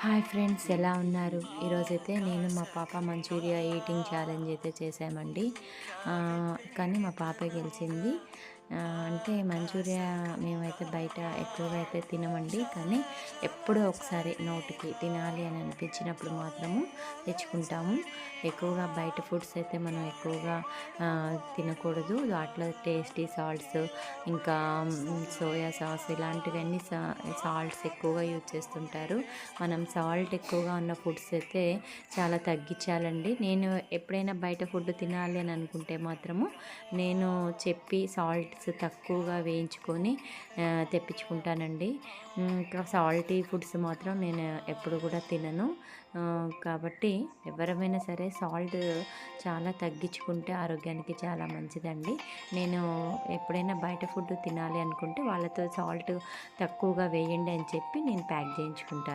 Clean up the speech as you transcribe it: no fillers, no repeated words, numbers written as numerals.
Hi friends, ఎలా ఉన్నారు? ఈరోజైతే నేను మా పాప మంచూరియా ఈటింగ్ ఛాలెంజ్ అయితే చేసామండి. కానీ మా పాపే గెలిచింది. అంటే మంచూరియా మేమైతే బయట ఎక్కువగా అయితే తినమండి. కానీ ఎప్పుడో ఒకసారి నోటికి తినాలి అని అనిపించినప్పుడు మాత్రము తెచ్చుకుంటాము. ఎక్కువగా బయట ఫుడ్స్ అయితే మనం ఎక్కువగా తినకూడదు. వాటిలో టేస్టీ సాల్ట్స్, ఇంకా సోయా సాస్ ఇలాంటివన్నీ సాల్ట్స్ ఎక్కువగా యూజ్ చేస్తుంటారు. మనం సాల్ట్ ఎక్కువగా ఉన్న ఫుడ్స్ అయితే చాలా తగ్గించాలండి. నేను ఎప్పుడైనా బయట ఫుడ్ తినాలి అని అనుకుంటే మాత్రము నేను చెప్పి సాల్ట్స్ తక్కువగా వేయించుకొని తెప్పించుకుంటానండి. ఇంకా సాల్టీ ఫుడ్స్ మాత్రం నేను ఎప్పుడు కూడా తినను. కాబట్టి ఎవరమైనా సరే సాల్ట్ చాలా తగ్గించుకుంటే ఆరోగ్యానికి చాలా మంచిదండి. నేను ఎప్పుడైనా బయట ఫుడ్ తినాలి అనుకుంటే వాళ్ళతో సాల్ట్ తక్కువగా వేయండి అని చెప్పి నేను ప్యాక్ చేయించుకుంటాను.